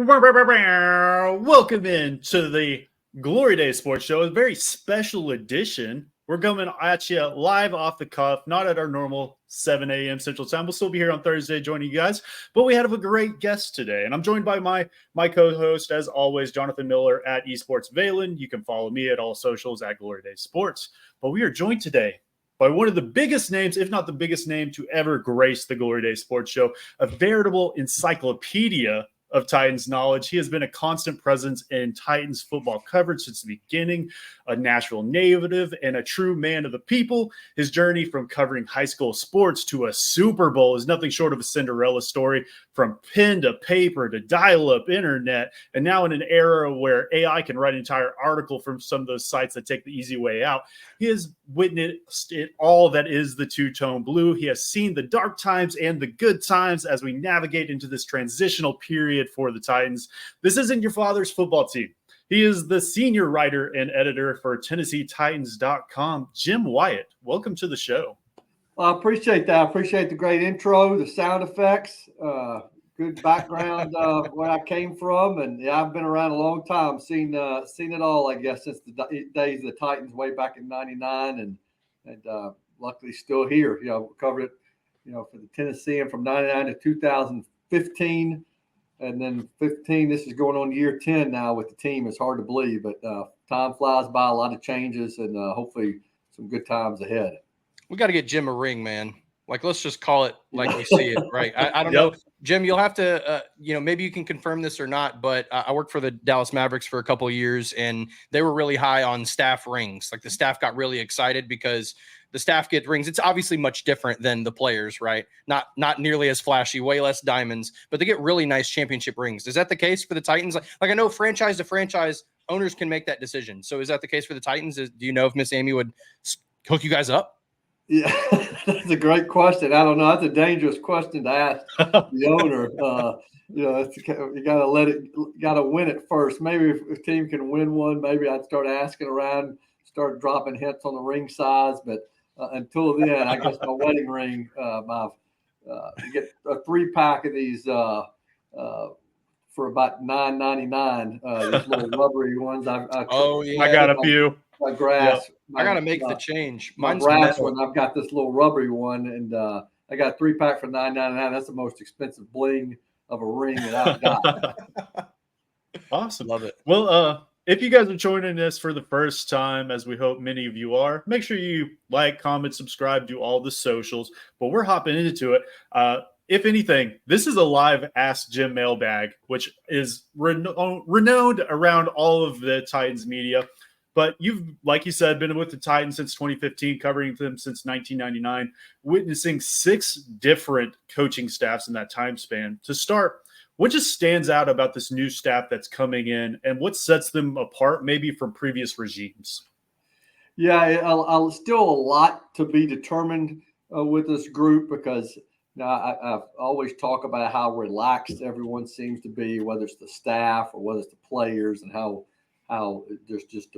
Welcome in to the Glory Day Sports Show, a very special edition. We're coming at you live off the cuff, not at our normal 7 a.m. Central Time. We'll still be here on Thursday joining you guys, but we have a great guest today, and I'm joined by my co-host, as always, Jonathan Miller at Esports Valen. You can follow me at all socials at Glory Day Sports. But we are joined today by one of the biggest names, if not the biggest name, to ever grace the Glory Day Sports Show, a veritable encyclopedia of Titans knowledge. He has been a constant presence in Titans football coverage since the beginning, a Nashville native and a true man of the people. His journey from covering high school sports to a Super Bowl is nothing short of a Cinderella story, from pen to paper to dial-up internet, and now in an era where AI can write an entire article from some of those sites that take the easy way out. He has witnessed it all that is the two-tone blue. He has seen the dark times and the good times as we navigate into this transitional period for the Titans. This isn't your father's football team. He is the senior writer and editor for TennesseeTitans.com. Jim Wyatt, welcome to the show. Well, I appreciate that. I appreciate the great intro, the sound effects, good background where I came from. And yeah, I've been around a long time, seen it all, I guess, since the days of the Titans way back in '99, and luckily still here. Covered it, for the Tennessee, and from '99 to 2015. And then 15, this is going on year 10 now with the team. It's hard to believe, but time flies by, a lot of changes, and hopefully some good times ahead. We got to get Jim a ring, man. Like, let's just call it like we see it, right? I don't know. Jim, you'll have to, maybe you can confirm this or not, but I worked for the Dallas Mavericks for a couple of years, and they were really high on staff rings. Like, the staff got really excited because the staff get rings. It's obviously much different than the players, right? Not nearly as flashy, way less diamonds, but they get really nice championship rings. Is that the case for the Titans? Like I know franchise to franchise owners can make that decision. So is that the case for the Titans? Do you know if Miss Amy would hook you guys up? Yeah, that's a great question. I don't know. That's a dangerous question to ask the owner. You got to win it first. Maybe if a team can win one, maybe I'd start asking around, start dropping hints on the ring size. But until then, I guess my wedding ring, you get a 3-pack of these for about $9.99. These little rubbery ones. I got a few. My grass. I got to make the change. Mine's grass one. I've got this little rubbery one, and I got a 3-pack for $9.99. That's the most expensive bling of a ring that I've got. Awesome. Love it. Well, if you guys are joining us for the first time, as we hope many of you are, make sure you like, comment, subscribe, do all the socials. But we're hopping into it. If anything, this is a live Ask Jim mailbag, which is renowned around all of the Titans media. But you've, like you said, been with the Titans since 2015, covering them since 1999, witnessing 6 different coaching staffs in that time span. To start, what just stands out about this new staff that's coming in, and what sets them apart maybe from previous regimes? Yeah, I'll still a lot to be determined with this group, because I've always talk about how relaxed everyone seems to be, whether it's the staff or whether it's the players, and how there's just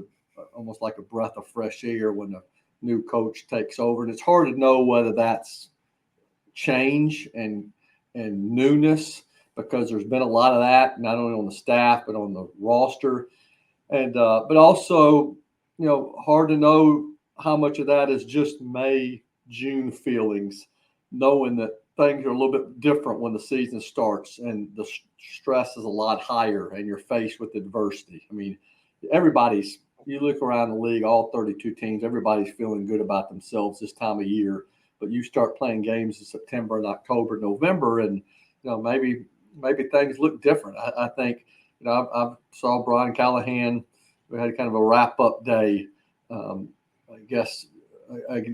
almost like a breath of fresh air when a new coach takes over. And it's hard to know whether that's change and newness, because there's been a lot of that, not only on the staff, but on the roster. And but also, hard to know how much of that is just May, June feelings, knowing that things are a little bit different when the season starts and the stress is a lot higher and you're faced with adversity. I mean, you look around the league, all 32 teams, everybody's feeling good about themselves this time of year. But you start playing games in September and October, November, and maybe things look different. I think I saw Brian Callahan. We had kind of a wrap-up day. I guess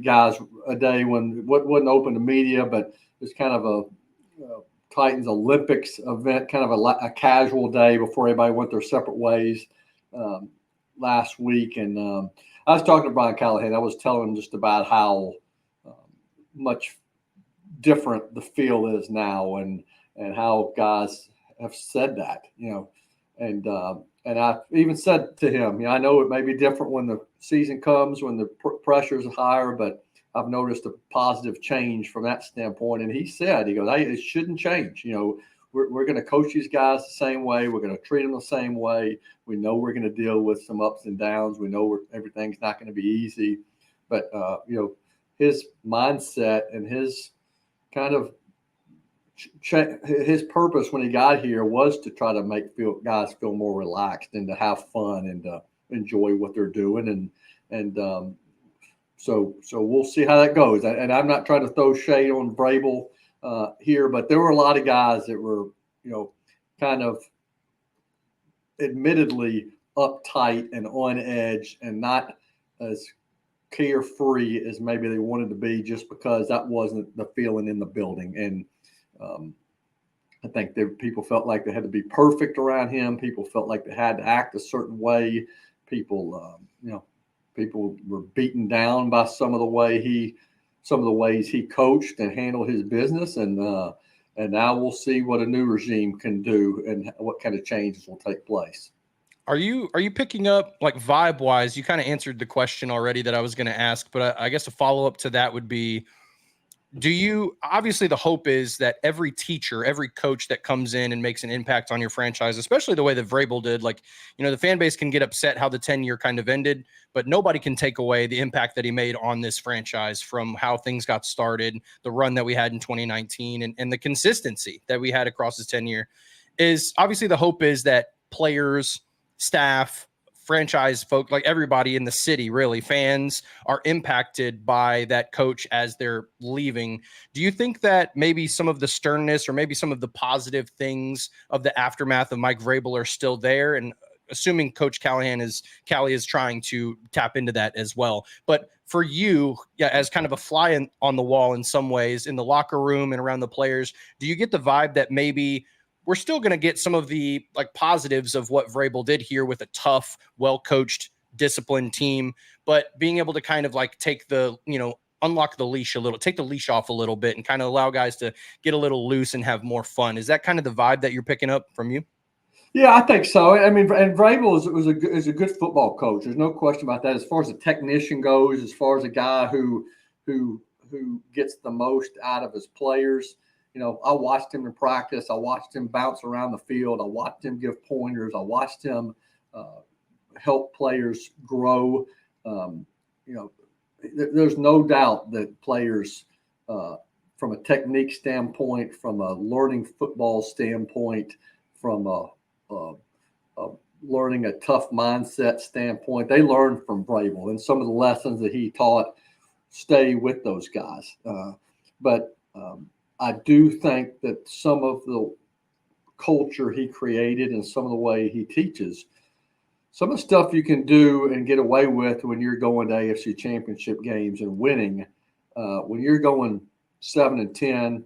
guys, a day when it wasn't open to media, but it's kind of a Titans Olympics event, kind of a casual day before everybody went their separate ways. Last week, and I was talking to Brian Callahan. I was telling him just about how much different the feel is now, and how guys have said that, and I even said to him, I know it may be different when the season comes, when the pressure is higher, but I've noticed a positive change from that standpoint. And he said, he goes, hey, it shouldn't change. we're going to coach these guys the same way. We're going to treat them the same way. We know we're going to deal with some ups and downs. We know everything's not going to be easy, but his mindset and his kind of his purpose when he got here was to try to make guys feel more relaxed and to have fun and to enjoy what they're doing. So we'll see how that goes. And I'm not trying to throw shade on Vrabel here, but there were a lot of guys that were, kind of admittedly uptight and on edge and not as carefree as maybe they wanted to be, just because that wasn't the feeling in the building. And I think people felt like they had to be perfect around him. People felt like they had to act a certain way. People were beaten down by some of the ways he coached and handled his business. And now we'll see what a new regime can do and what kind of changes will take place. Are you picking up, like, vibe wise? You kind of answered the question already that I was going to ask, but I guess a follow up to that would be, obviously the hope is that every teacher, every coach that comes in and makes an impact on your franchise, especially the way that Vrabel did, like, the fan base can get upset how the 10-year kind of ended, but nobody can take away the impact that he made on this franchise from how things got started, the run that we had in 2019, and the consistency that we had across his 10-year. Is obviously the hope is that players, staff, franchise folk, like everybody in the city, really, fans, are impacted by that coach as they're leaving. Do you think that maybe some of the sternness or maybe some of the positive things of the aftermath of Mike Vrabel are still there? And assuming Coach Callie is trying to tap into that as well. But for you, as kind of a fly on the wall in some ways in the locker room and around the players, do you get the vibe that maybe we're still going to get some of the, like, positives of what Vrabel did here with a tough, well-coached, disciplined team, but being able to kind of, like, take the, unlock the leash a little, take the leash off a little bit and kind of allow guys to get a little loose and have more fun? Is that kind of the vibe that you're picking up from you? Yeah, I think so. I mean, and Vrabel is a good football coach. There's no question about that. As far as a technician goes, as far as a guy who gets the most out of his players. I watched him in practice. I watched him bounce around the field. I watched him give pointers. I watched him help players grow. There's no doubt that players, from a technique standpoint, from a learning football standpoint, from a learning a tough mindset standpoint, they learn from Vrabel, and some of the lessons that he taught stay with those guys. But I do think that some of the culture he created and some of the way he teaches, some of the stuff you can do and get away with when you're going to AFC championship games and winning, when you're going 7-10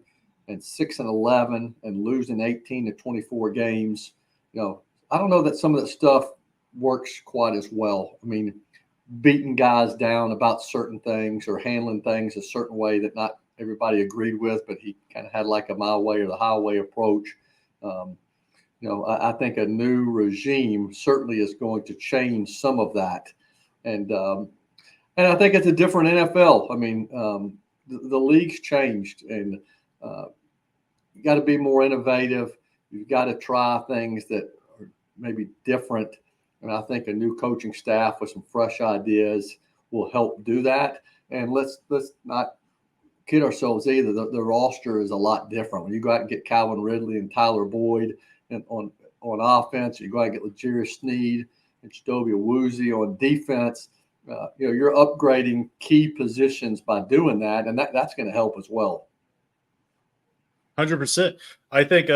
and 6-11 and losing 18 to 24 games, I don't know that some of that stuff works quite as well. I mean, beating guys down about certain things or handling things a certain way that not everybody agreed with, but he kind of had like a my way or the highway approach. I think a new regime certainly is going to change some of that. And I think it's a different NFL. I mean, the league's changed, and you got to be more innovative. You've got to try things that are maybe different. And I think a new coaching staff with some fresh ideas will help do that. And let's not kid ourselves either. The roster is a lot different. When you go out and get Calvin Ridley and Tyler Boyd and on offense, you go out and get L'Jarius Sneed and Chidobe Awuzie on defense. You're upgrading key positions by doing that, and that's going to help as well. 100%. I think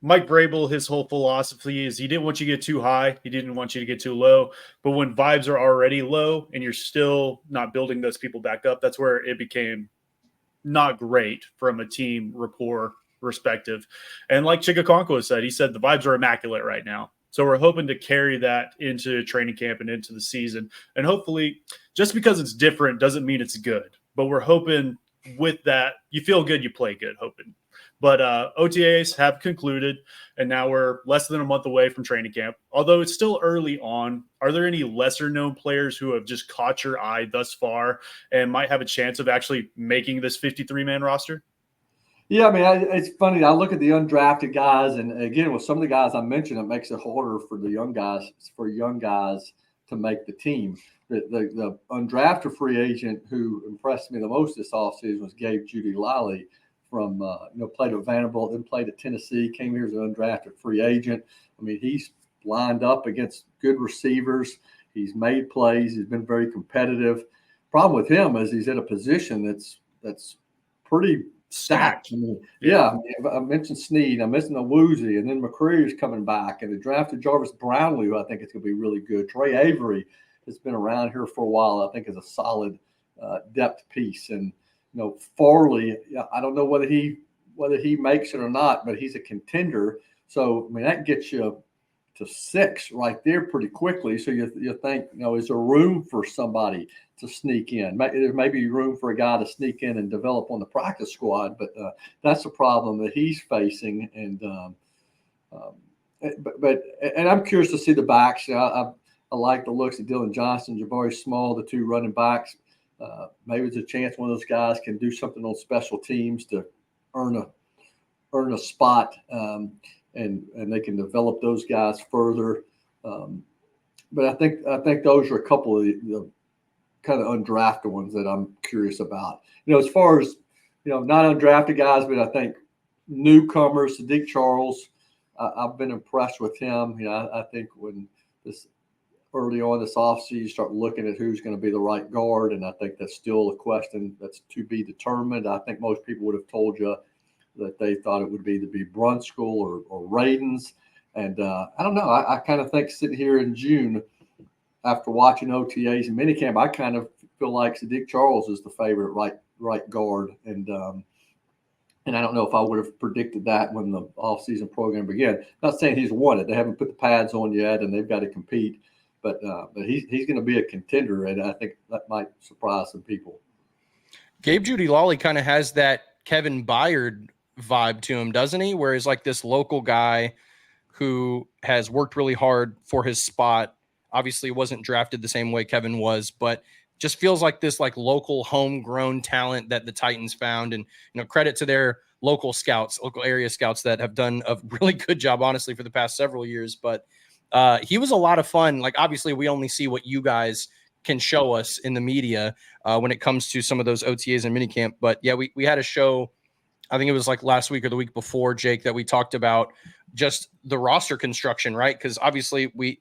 Mike Vrabel, his whole philosophy is he didn't want you to get too high. He didn't want you to get too low. But when vibes are already low and you're still not building those people back up, that's where it became not great from a team rapport perspective. And like Chigakonkwo said, he said the vibes are immaculate right now. So we're hoping to carry that into training camp and into the season. And hopefully, just because it's different doesn't mean it's good. But we're hoping with that, you feel good, you play good, hoping. But OTAs have concluded, and now we're less than a month away from training camp. Although it's still early on, are there any lesser-known players who have just caught your eye thus far and might have a chance of actually making this 53-man roster? Yeah, I mean, it's funny. I look at the undrafted guys, and again, with some of the guys I mentioned, it makes it harder for the young guys to make the team. The undrafted free agent who impressed me the most this offseason was Gabe Judy-Lally from played at Vanderbilt, then played at Tennessee, came here as an undrafted free agent. I mean, he's lined up against good receivers. He's made plays. He's been very competitive. Problem with him is he's in a position that's pretty stacked. I mean, I mentioned Snead, I mentioned Awuzie, and then McCreary is coming back, and they drafted Jarvis Brownlee, who I think is going to be really good. Trey Avery has been around here for a while. I think is a solid depth piece, and Farley. I don't know whether he makes it or not, but he's a contender. So I mean that gets you to 6 right there pretty quickly. So you think, is there room for somebody to sneak in? There may be room for a guy to sneak in and develop on the practice squad, but that's a problem that he's facing. And and I'm curious to see the backs. I like the looks of Dylan Johnson, Jabari Small, the 2 running backs. Maybe there's a chance one of those guys can do something on special teams to earn a spot. And they can develop those guys further. But I think those are a couple of the kind of undrafted ones that I'm curious about. As far as not undrafted guys, but I think newcomers, Sadiq Charles, I've been impressed with him. I think when this early on this offseason, you start looking at who's going to be the right guard, and I think that's still a question that's to be determined. I think most people would have told you that they thought it would either be Brunskill or Radens. And I don't know. I kind of think sitting here in June after watching OTAs and minicamp, I kind of feel like Sadiq Charles is the favorite right guard. And I don't know if I would have predicted that when the offseason program began. Not saying he's won it. They haven't put the pads on yet, and they've got to compete. But he's going to be a contender, and I think that might surprise some people. Gabe Judy-Lally kind of has that Kevin Byard vibe to him, doesn't he? Where he's like this local guy who has worked really hard for his spot. Obviously wasn't drafted the same way Kevin was, but just feels like this like local homegrown talent that the Titans found. And credit to their local area scouts that have done a really good job, honestly, for the past several years. But he was a lot of fun. Like, obviously we only see what you guys can show us in the media when it comes to some of those OTAs and minicamp. But yeah, we had a show, I think it was like last week or the week before, Jake, that we talked about just the roster construction, right? Because obviously we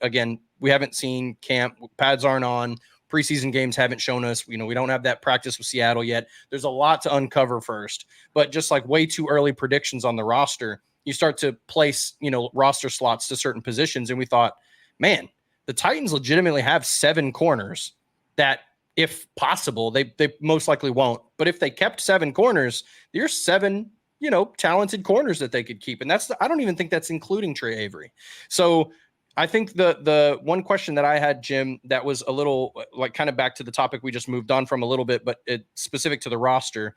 haven't seen camp, pads aren't on, preseason games haven't shown us, we don't have that practice with Seattle yet. There's a lot to uncover first, but just like way too early predictions on the roster, you start to place, roster slots to certain positions. And we thought, man, the Titans legitimately have 7 corners that, if possible, they most likely won't. But if they kept 7 corners, there's 7, talented corners that they could keep. And I don't even think that's including Trey Avery. So I think the one question that I had, Jim, that was a little like kind of back to the topic we just moved on from a little bit, but it's specific to the roster.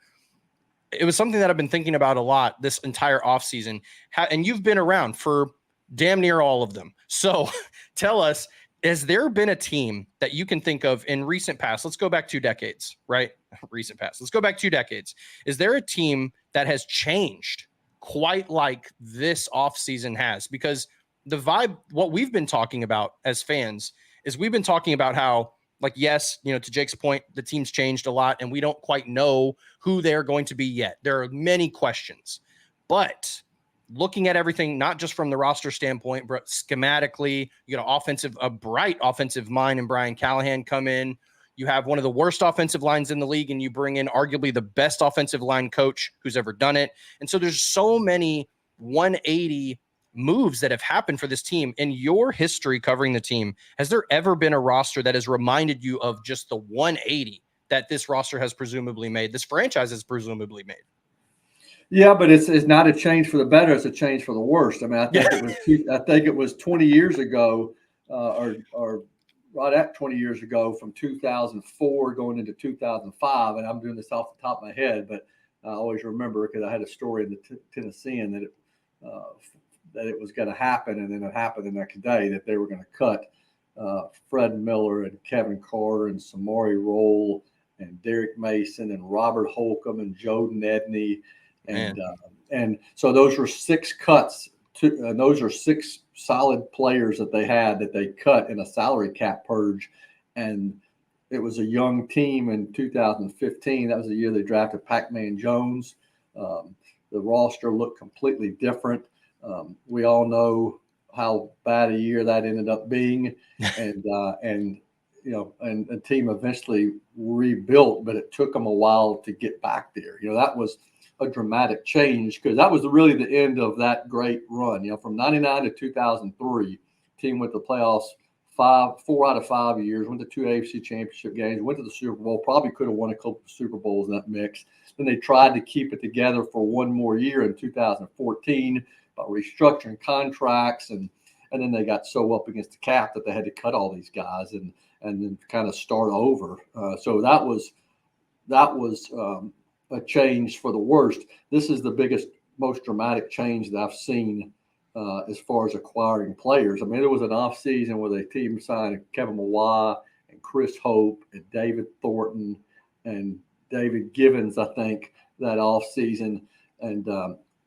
It was something that I've been thinking about a lot this entire offseason. And you've been around for damn near all of them. So tell us, has there been a team that you can think of in recent past? Let's go back 2 decades, right? Recent past. Let's go back 2 decades. Is there a team that has changed quite like this offseason has? Because the vibe, what we've been talking about as fans is we've been talking about how, like, yes, to Jake's point, the team's changed a lot and we don't quite know who they're going to be yet. There are many questions, but looking at everything, not just from the roster standpoint, but schematically, you got a bright offensive mind and Brian Callahan come in. You have one of the worst offensive lines in the league, and you bring in arguably the best offensive line coach who's ever done it. And so there's so many 180 moves that have happened for this team. In your history covering the team, has there ever been a roster that has reminded you of just the 180 that this roster has presumably made, this franchise has presumably made? Yeah, but it's not a change for the better; it's a change for the worst. I mean, I think it was 20 years ago, or right at 20 years ago, from 2004 going into 2005. And I'm doing this off the top of my head, but I always remember because I had a story in the Tennessean that it was going to happen, and then it happened the next day that they were going to cut Fred Miller and Kevin Carter and Samori Rolle and Derek Mason and Robert Holcomb and Joden Edney And so those were 6 cuts. Those are 6 solid players that they had that they cut in a salary cap purge. And it was a young team in 2015. That was the year they drafted Pac-Man Jones. The roster looked completely different. We all know how bad a year that ended up being, and the team eventually rebuilt, but it took them a while to get back there. That was a dramatic change because that was really the end of that great run. From 99 to 2003, team went to the playoffs 4 out of 5 years, went to 2 AFC championship games, went to the Super Bowl, probably could have won a couple of Super Bowls in that mix. Then they tried to keep it together for one more year in 2014 by restructuring contracts, and then they got so up against the cap that they had to cut all these guys and then kind of start over. So that was a change for the worst. This is the biggest, most dramatic change that I've seen as far as acquiring players. I mean, it was an offseason where the team signed Kevin Wyatt and Chris Hope and David Thornton and David Givens, I think, that offseason. And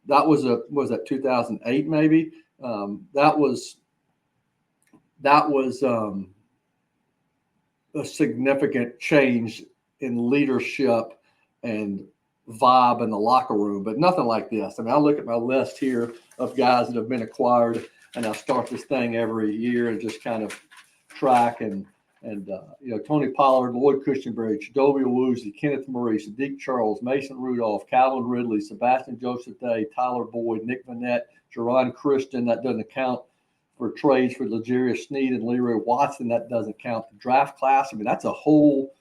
that was that 2008 maybe? That was a significant change in leadership and vibe in the locker room, but nothing like this. I mean, I look at my list here of guys that have been acquired, and I start this thing every year and just kind of track and Tony Pollard, Lloyd Cushenberry, Chidobe Awuzie, Kenneth Murray, Sadiq Charles, Mason Rudolph, Calvin Ridley, Sebastian Joseph Day, Tyler Boyd, Nick Vanette, Jerron Christian. That doesn't count for trades for L'Jarius Sneed and Leroy Watson. That doesn't count the draft class. I mean, that's a whole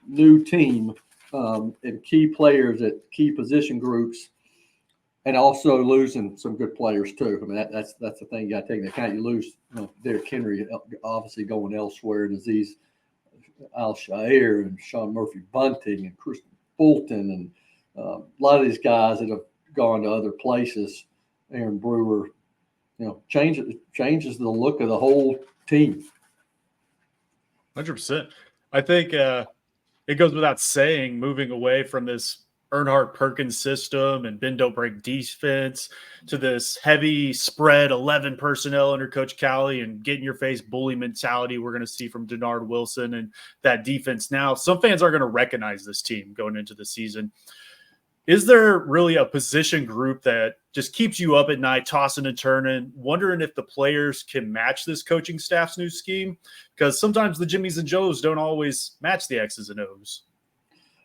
new team and key players at key position groups, and also losing some good players too. I mean, that's the thing you got to take into account. You lose Derrick Henry obviously going elsewhere, and Aziz Al-Shaair and Sean Murphy-Bunting and Christian Fulton and a lot of these guys that have gone to other places. Aaron Brewer, changes the look of the whole team. 100%. I think it goes without saying, moving away from this Earnhardt Perkins system and bend don't break defense to this heavy spread 11 personnel under Coach Cowley and get in your face bully mentality we're going to see from Denard Wilson and that defense now. Some fans are going to recognize this team going into the season. Is there really a position group that just keeps you up at night, tossing and turning, wondering if the players can match this coaching staff's new scheme? Because sometimes the Jimmies and Joes don't always match the X's and O's.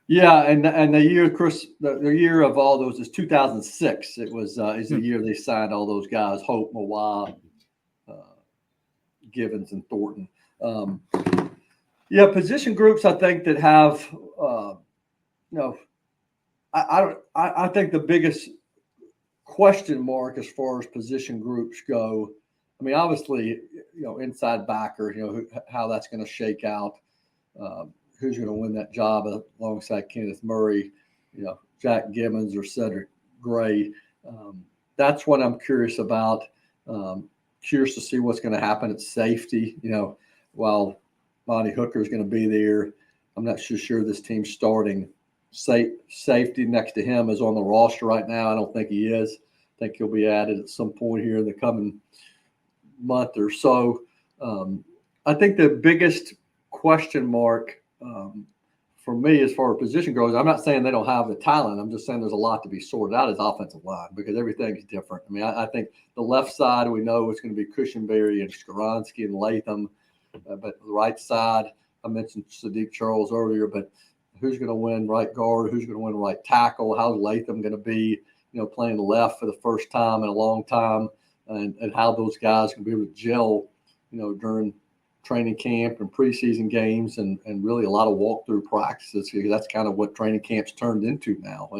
Yeah, and the year, Chris, the year of all those is 2006. It was is the year they signed all those guys: Hope, Mawai, Givens, and Thornton. Position groups I think that have I think the biggest question mark as far as position groups go. I mean, obviously, inside backer, how that's going to shake out. Who's going to win that job alongside Kenneth Murray, Jack Gibbons or Cedric Gray. That's what I'm curious about. Curious to see what's going to happen at safety. While Monty Hooker is going to be there, I'm not sure this team's starting safety next to him is on the roster right now. I don't think he is. I think he'll be added at some point here in the coming month or so. I think the biggest question mark for me as far as position goes, I'm not saying they don't have the talent. I'm just saying there's a lot to be sorted out as offensive line because everything's different. I mean, I think the left side, we know it's going to be Cushenberry and Skoronski and Latham. But the right side, I mentioned Sadiq Charles earlier, but who's going to win right guard? Who's going to win right tackle? How's Latham going to be, playing left for the first time in a long time? And how those guys can be able to gel, during training camp and preseason games and really a lot of walkthrough practices. That's kind of what training camps turned into now.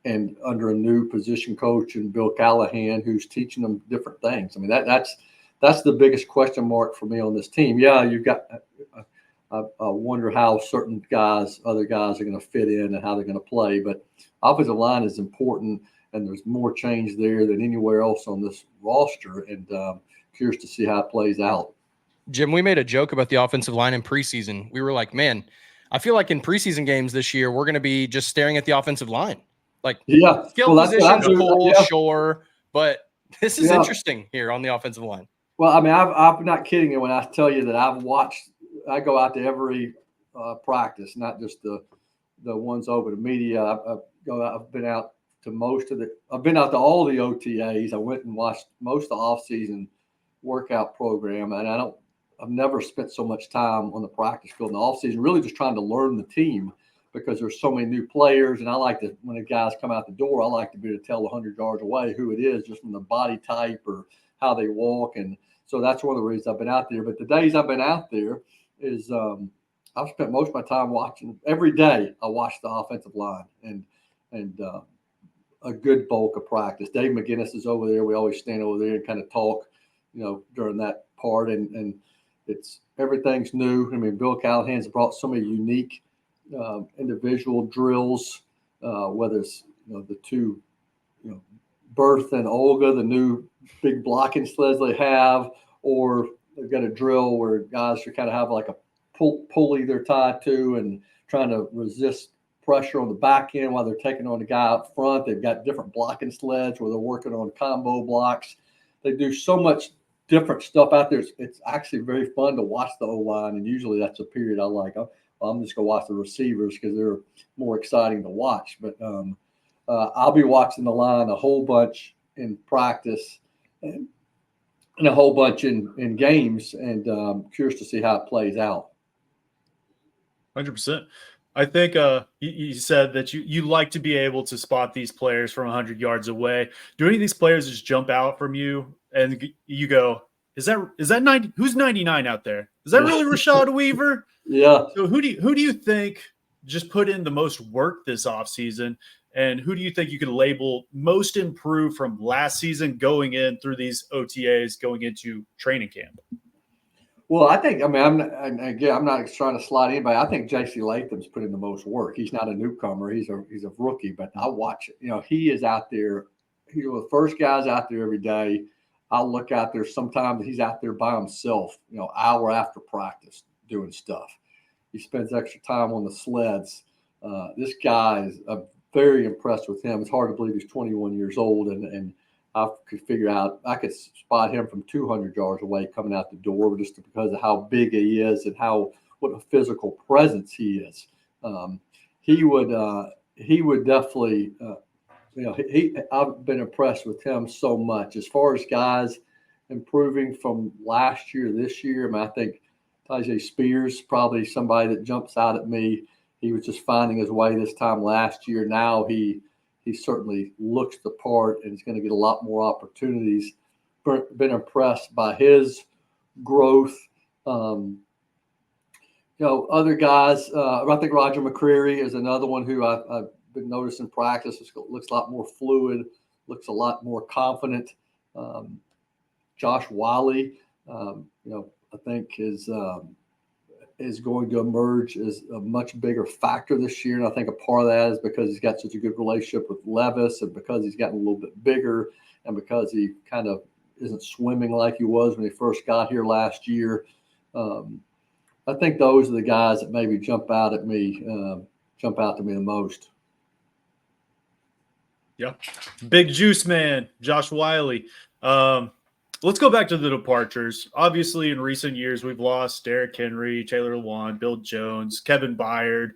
And under a new position coach and Bill Callahan, who's teaching them different things. I mean, that's the biggest question mark for me on this team. Yeah, you've got I wonder how certain other guys are going to fit in and how they're going to play. But offensive line is important, and there's more change there than anywhere else on this roster. And curious to see how it plays out. Jim, we made a joke about the offensive line in preseason. We were like, man, I feel like in preseason games this year, we're going to be just staring at the offensive line. Like, Yeah. skill Well, that's what I positions, do. cool, Yeah. sure, but this is Yeah. interesting here on the offensive line. Well, I mean, I'm not kidding you when I tell you that I go out to every practice, not just the ones over the media. I've been out to I've been out to all the OTAs. I went and watched most of the off-season workout program, and I've never spent so much time on the practice field in the off-season, really just trying to learn the team because there's so many new players. And I like to, when the guys come out the door, I like to be able to tell 100 yards away who it is just from the body type or how they walk. And so that's one of the reasons I've been out there. But the days I've been out there is I've spent most of my time watching. Every day I watch the offensive line and a good bulk of practice. Dave McGinnis is over there. We always stand over there and kind of talk, during that part. And it's everything's new. I mean, Bill Callahan's brought so many unique individual drills, whether it's the two, Berth and Olga, the new big blocking sleds they have, or they've got a drill where guys should kind of have like a pulley they're tied to and trying to resist pressure on the back end while they're taking on the guy up front. They've got different blocking sleds where they're working on combo blocks. They do so much different stuff out there. It's actually very fun to watch the O-line, and usually that's a period I like. I'm just going to watch the receivers because they're more exciting to watch. But I'll be watching the line a whole bunch in practice and a whole bunch in games, and curious to see how it plays out. 100%. I think you said that you like to be able to spot these players from 100 yards away. Do any of these players just jump out from you and you go, is that 90? Who's 99 out there? Is that really Rashad Weaver? Yeah. So who do you think just put in the most work this offseason? And who do you think you could label most improved from last season going in through these OTAs going into training camp? Well, I think, I'm not trying to slide anybody. I think J.C. Latham's put in the most work. He's not a newcomer. He's a rookie, but I watch it. He is out there. He's one of the first guys out there every day. I'll look out there. Sometimes he's out there by himself, hour after practice doing stuff. He spends extra time on the sleds. This guy is very impressed with him. It's hard to believe he's 21 years old, and I could spot him from 200 yards away coming out the door just because of how big he is and what a physical presence he is. He would definitely, I've been impressed with him so much. As far as guys improving from last year to this year, I think Tyjae Spears probably somebody that jumps out at me. He was just finding his way this time last year. Now he certainly looks the part and is going to get a lot more opportunities. Been impressed by his growth. Other guys, I think Roger McCreary is another one who I've been noticing practice. Looks a lot more fluid, looks a lot more confident. Josh Wiley, I think is going to emerge as a much bigger factor this year. And I think a part of that is because he's got such a good relationship with Levis and because he's gotten a little bit bigger and because he kind of isn't swimming like he was when he first got here last year. I think those are the guys that maybe jump out to me the most. Yeah. Big juice man, Josh Wiley. Let's go back to the departures. Obviously, in recent years, we've lost Derrick Henry, Taylor Lewan, Bill Jones, Kevin Byard.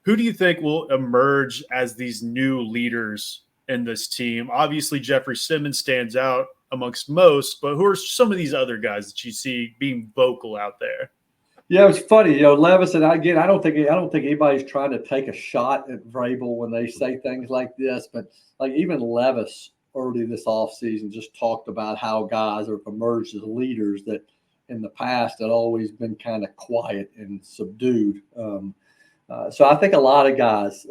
Who do you think will emerge as these new leaders in this team? Obviously, Jeffrey Simmons stands out amongst most, but who are some of these other guys that you see being vocal out there? Yeah, it's funny, Levis, and again, I don't think anybody's trying to take a shot at Vrabel when they say things like this, but like even Levis early this offseason just talked about how guys have emerged as leaders that in the past had always been kind of quiet and subdued. So I think a lot of guys,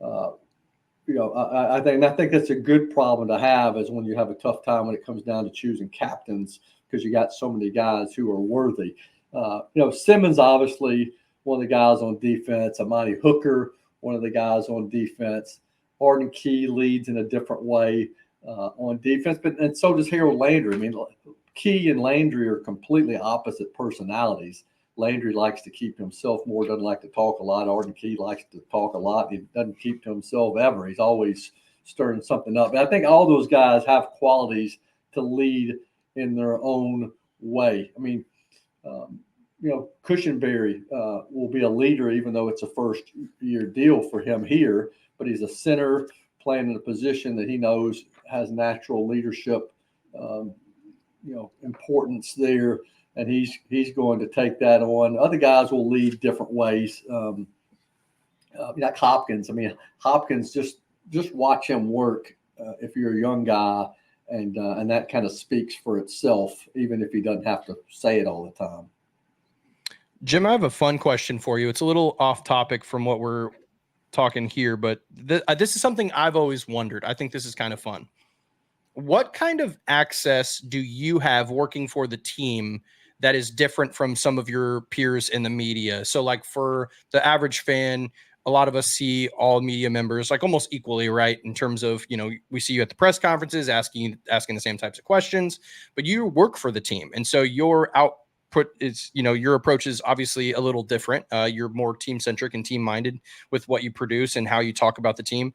I think that's a good problem to have is when you have a tough time when it comes down to choosing captains because you got so many guys who are worthy. Simmons, obviously, one of the guys on defense. Amani Hooker, one of the guys on defense. Arden Key leads in a different way on defense, and so does Harold Landry. I mean, Key and Landry are completely opposite personalities. Landry likes to keep to himself more, doesn't like to talk a lot. Arden Key likes to talk a lot. He doesn't keep to himself ever. He's always stirring something up. But I think all those guys have qualities to lead in their own way. I mean, Cushenberry will be a leader, even though it's a first-year deal for him here. But he's a center playing in a position that he knows has natural leadership, importance there, and he's going to take that on. Other guys will lead different ways. Like Hopkins. I mean, Hopkins, just watch him work if you're a young guy, and that kind of speaks for itself, even if he doesn't have to say it all the time. Jim, I have a fun question for you. It's a little off topic from what we're talking here, but this is something I've always wondered. I think this is kind of fun. What kind of access do you have working for the team that is different from some of your peers in the media? So like for the average fan, a lot of us see all media members like almost equally, right? In terms of, we see you at the press conferences asking the same types of questions, but you work for the team. And so your output is, your approach is obviously a little different. You're more team centric and team minded with what you produce and how you talk about the team.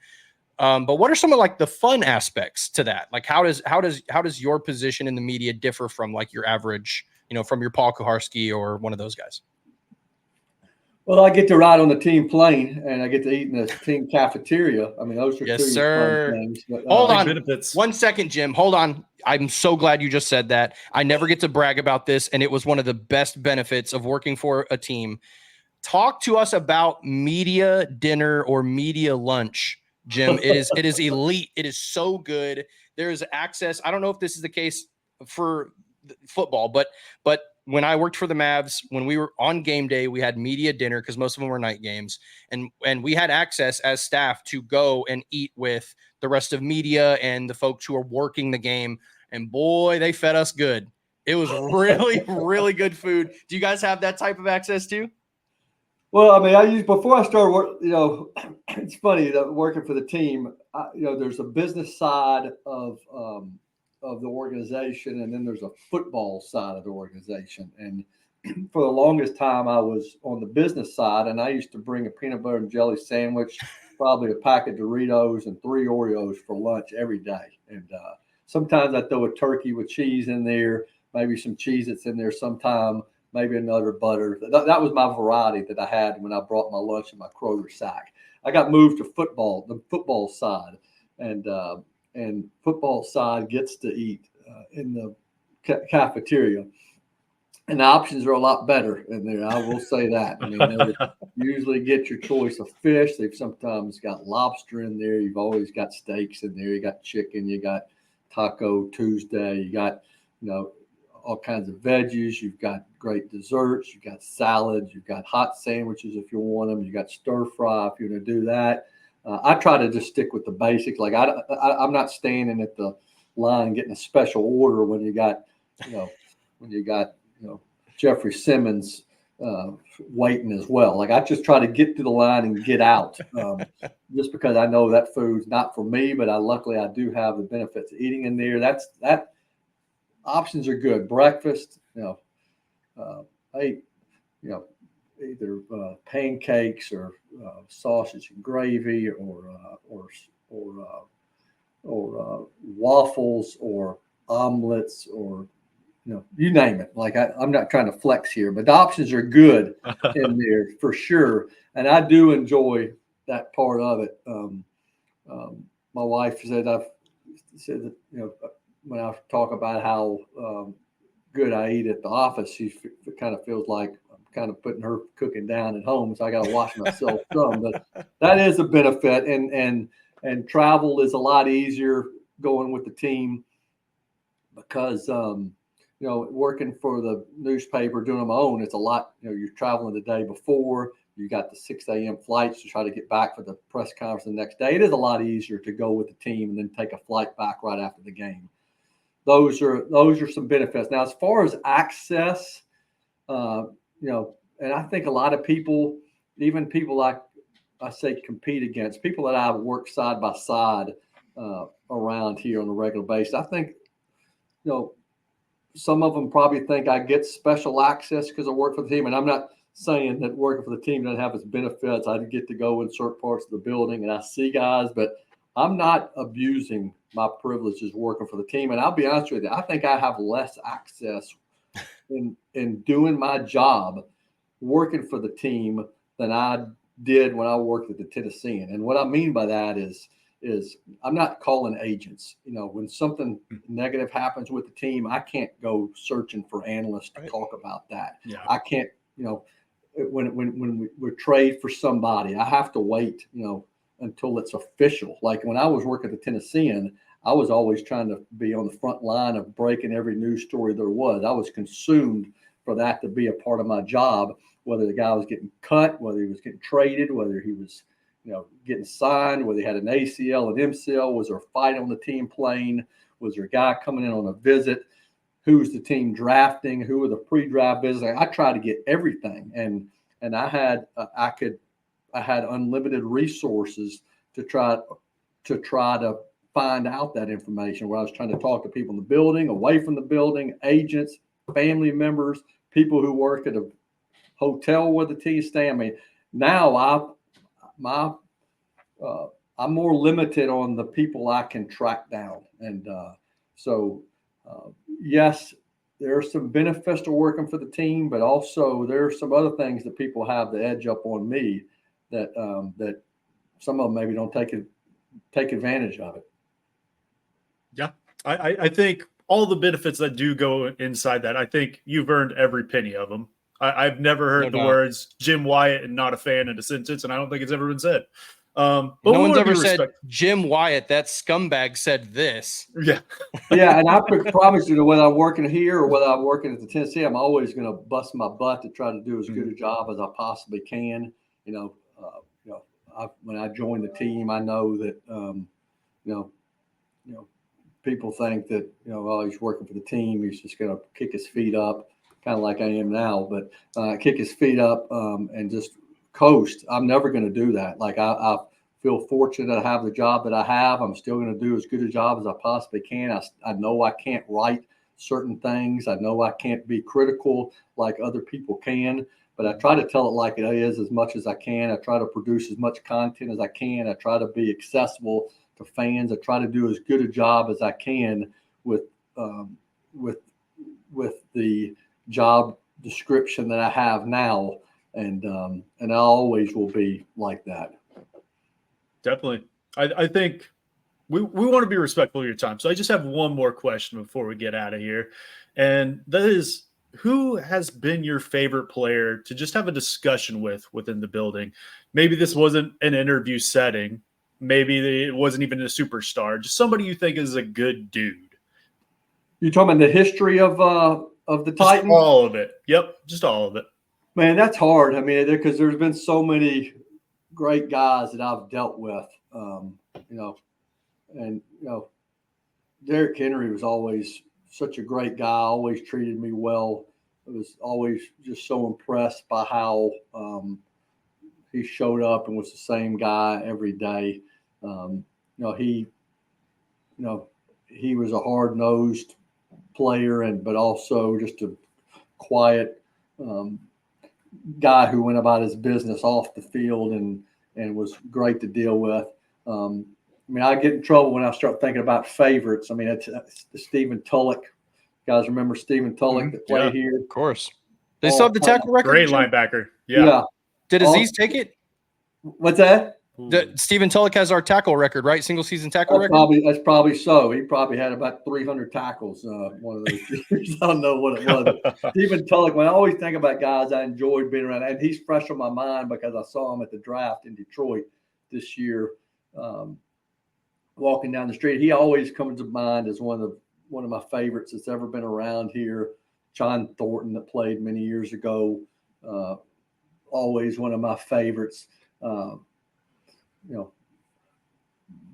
But what are some of like the fun aspects to that? Like how does your position in the media differ from like your average, from your Paul Kuharsky or one of those guys? Well, I get to ride on the team plane, and I get to eat in the team cafeteria. I mean, those are yes, two sir. fun things. But, hold on, benefits. 1 second, Jim. Hold on. I'm so glad you just said that. I never get to brag about this, and it was one of the best benefits of working for a team. Talk to us about media dinner or media lunch, Jim. It is elite. It is so good. There is access. I don't know if this is the case for football, but when I worked for the Mavs, when we were on game day, we had media dinner because most of them were night games, and we had access as staff to go and eat with the rest of media and the folks who are working the game. And boy, they fed us good. It was really, really good food. Do you guys have that type of access too? Well, I mean, before I started work, it's funny that working for the team, there's a business side of the organization, and then there's a football side of the organization. And for the longest time, I was on the business side, and I used to bring a peanut butter and jelly sandwich, probably a pack of Doritos and 3 Oreos for lunch every day. And sometimes I throw a turkey with cheese in there, maybe some Cheez-Its in there sometime, maybe another butter. That was my variety that I had when I brought my lunch in my Kroger sack. I got moved to the football side, and football side gets to eat in the cafeteria. And the options are a lot better in there. I will say that. I mean, you usually get your choice of fish. They've sometimes got lobster in there. You've always got steaks in there. You got chicken. You got Taco Tuesday. You got, all kinds of veggies. You've got great desserts. You've got salads. You've got hot sandwiches if you want them. You got stir fry if you're going to do that. I try to just stick with the basics. Like I'm not standing at the line getting a special order when you got, Jeffrey Simmons waiting as well. Like I just try to get to the line and get out, just because I know that food's not for me. But luckily I do have the benefits of eating in there. That options are good. Breakfast, either pancakes or sausage and gravy, or waffles or omelets, or you name it. Like I'm not trying to flex here, but the options are good in there for sure. And I do enjoy that part of it. My wife said that when I talk about how good I eat at the office, she kind of feels like I'm kind of putting her cooking down at home, so I got to watch myself some. But that is a benefit, and travel is a lot easier going with the team because working for the newspaper, doing on my own, it's a lot. You're traveling the day before. You got the 6 a.m. flights to try to get back for the press conference the next day. It is a lot easier to go with the team and then take a flight back right after the game. Those are some benefits. Now, as far as access, and I think a lot of people, even people like I say compete against, people that I've worked side by side around here on a regular basis, I think, some of them probably think I get special access because I work for the team. And I'm not saying that working for the team doesn't have its benefits. I get to go in certain parts of the building and I see guys, but I'm not abusing my privileges working for the team. And I'll be honest with you, I think I have less access in doing my job working for the team than I did when I worked at the Tennessean. And what I mean by that is I'm not calling agents. You know, when something negative happens with the team, I can't go searching for analysts to talk about that. Yeah. I can't, you know, when we trade for somebody, I have to wait, you know, until it's official. Like when I was working at the Tennessean, I was always trying to be on the front line of breaking every news story there was. I was consumed for that to be a part of my job, whether the guy was getting cut, whether he was getting traded, whether he was, you know, getting signed, whether he had an ACL, an MCL, was there a fight on the team plane, was there a guy coming in on a visit, who's the team drafting, who were the pre-draft visits. I tried to get everything, and I had unlimited resources to try to find out that information, where I was trying to talk to people in the building, away from the building, agents, family members, people who work at a hotel where the team stay. I mean, now I'm more limited on the people I can track down. And yes, there are some benefits to working for the team, but also there are some other things that people have the edge up on me that some of them maybe don't take advantage of it. Yeah, I think all the benefits that do go inside that, I think you've earned every penny of them. I've never heard the words Jim Wyatt and not a fan in a sentence, and I don't think it's ever been said. But no one's ever said Jim Wyatt, that scumbag, said this. Yeah. Yeah, and I promise you that whether I'm working here or whether I'm working at the Tennessee, I'm always going to bust my butt to try to do as good a job as I possibly can. When I join the team, I know that people think that, oh, he's working for the team, he's just going to kick his feet up, kind of like I am now, but kick his feet up and just coast. I'm never going to do that. Like I feel fortunate to have the job that I have. I'm still going to do as good a job as I possibly can. I know I can't write certain things. I know I can't be critical like other people can, but I try to tell it like it is as much as I can. I try to produce as much content as I can. I try to be accessible to fans. I try to do as good a job as I can with the job description that I have now. And I always will be like that. Definitely. I think we want to be respectful of your time. So I just have one more question before we get out of here. And that is, who has been your favorite player to just have a discussion within the building? Maybe this wasn't an interview setting. Maybe it wasn't even a superstar. Just somebody you think is a good dude. You're talking about the history of the Titans? Just all of it. Yep, just all of it. Man, that's hard. I mean, because there's been so many great guys that I've dealt with, Derrick Henry was always such a great guy, always treated me well. I was always just so impressed by how he showed up and was the same guy every day. He was a hard-nosed player, but also just a quiet guy who went about his business off the field and was great to deal with. I get in trouble when I start thinking about favorites. I mean, it's Stephen Tulloch. You guys remember Stephen Tulloch that played here? Of course. They still have the tackle record. Great linebacker. Yeah. Did Aziz take it? What's that? Stephen Tulloch has our tackle record, right? Single season tackle record? That's probably so. He probably had about 300 tackles one of those years. I don't know what it was. Stephen Tulloch, when I always think about guys I enjoyed being around, and he's fresh on my mind because I saw him at the draft in Detroit this year, walking down the street. He always comes to mind as one of my favorites that's ever been around here. John Thornton, that played many years ago, always one of my favorites.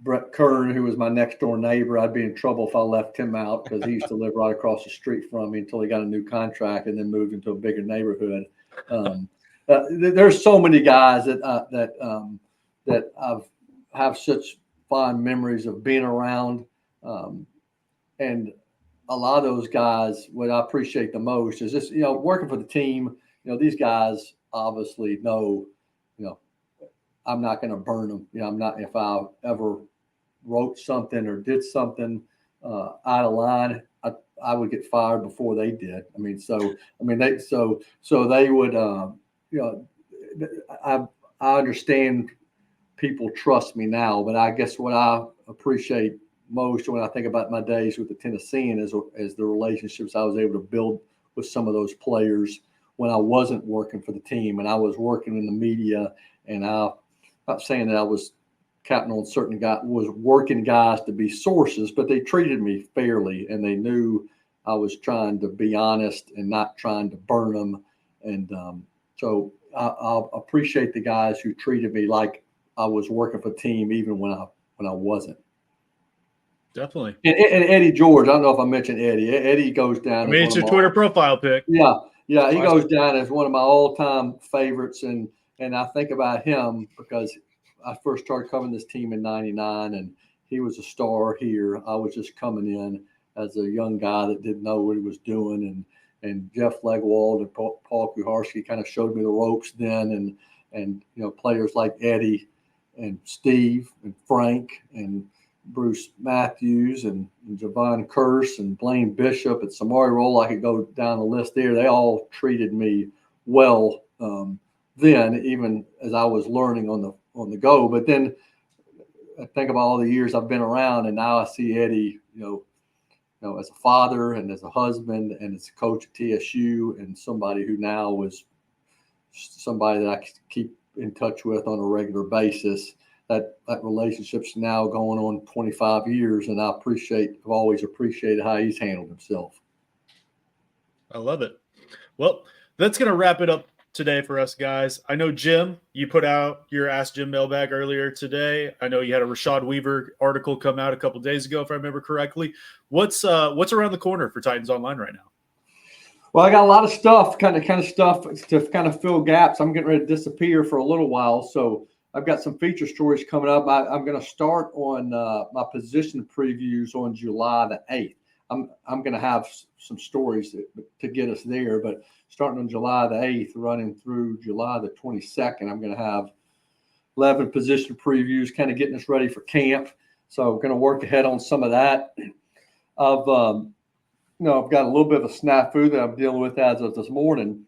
Brett Kern, who was my next door neighbor, I'd be in trouble if I left him out because he used to live right across the street from me until he got a new contract and then moved into a bigger neighborhood. There's so many guys that I've have such fond memories of being around. And a lot of those guys, what I appreciate the most is just, working for the team. These guys obviously know, I'm not going to burn them. I'm not, if I ever wrote something or did something out of line, I would get fired before they did. They would, I understand people trust me now, but I guess what I appreciate most when I think about my days with the Tennessean is the relationships I was able to build with some of those players when I wasn't working for the team and I was working in the media. And I'm not saying that I was counting on certain guys, was working guys to be sources, but they treated me fairly and they knew I was trying to be honest and not trying to burn them. And so I appreciate the guys who treated me like I was working for the team, even when I wasn't. Definitely. And Eddie George, I don't know if I mentioned Eddie. Eddie goes down. It's your Twitter profile pic. Yeah, he goes down as one of my all-time favorites, and I think about him because I first started covering this team in '99, and he was a star here. I was just coming in as a young guy that didn't know what he was doing, and Jeff Legwald and Paul Kuharski kind of showed me the ropes then, and players like Eddie and Steve and Frank and Bruce Matthews and Javon Curse and Blaine Bishop and Samari Roll. I could go down the list there. They all treated me well then, even as I was learning on the go. But then I think about all the years I've been around, and now I see Eddie, as a father and as a husband and as a coach at TSU, and somebody who now is somebody that I keep in touch with on a regular basis. That relationship's now going on 25 years, and I've always appreciated how he's handled himself. I love it. Well, that's going to wrap it up today for us guys. I know, Jim, you put out your Ask Jim mailbag earlier today. I know you had a Rashad Weaver article come out a couple days ago, if I remember correctly. What's around the corner for Titans Online right now? Well, I got a lot of stuff, kind of stuff to kind of fill gaps. I'm getting ready to disappear for a little while, so I've got some feature stories coming up. I'm going to start on my position previews on July the 8th. I'm going to have some stories to get us there, but starting on July the 8th, running through July the 22nd, I'm going to have 11 position previews, kind of getting us ready for camp. So I'm going to work ahead on some of that. I've got a little bit of a snafu that I'm dealing with as of this morning.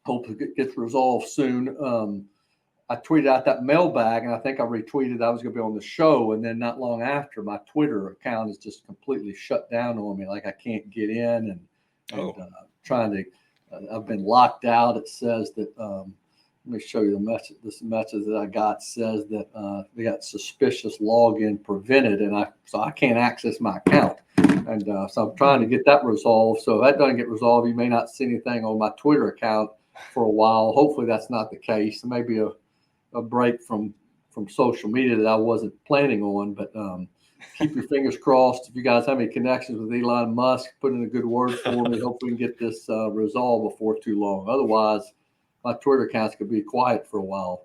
Hope it gets resolved soon. I tweeted out that mailbag, and I think I retweeted I was going to be on the show, and then not long after, my Twitter account is just completely shut down on me. Like I can't get in, and trying to. I've been locked out. It says that. Let me show you the message. This message that I got says that they got suspicious login prevented, and I can't access my account, and so I'm trying to get that resolved. So if that doesn't get resolved, you may not see anything on my Twitter account for a while. Hopefully, that's not the case. Maybe a break from social media that I wasn't planning on, but keep your fingers crossed. If you guys have any connections with Elon Musk, put in a good word for me. Hope we can get this resolved before too long. Otherwise, my Twitter accounts could be quiet for a while.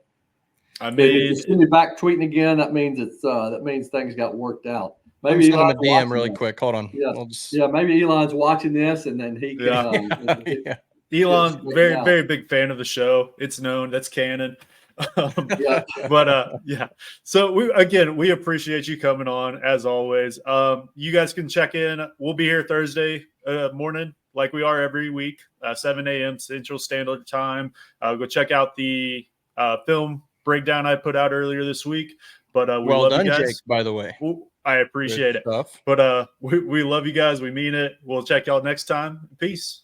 If you see me back tweeting again, that means things got worked out. Maybe send him a DM really quick. Hold on. Yeah, maybe Elon's watching this, and then he can. Elon, very big fan of the show. It's known. That's canon. So we appreciate you coming on as always. You guys can check in. We'll be here Thursday morning like we are every week, 7 a.m. Central Standard Time. Go check out the film breakdown I put out earlier this week. But we love you guys. Jake, by the way. I appreciate it. But we love you guys. We mean it. We'll check y'all next time. Peace.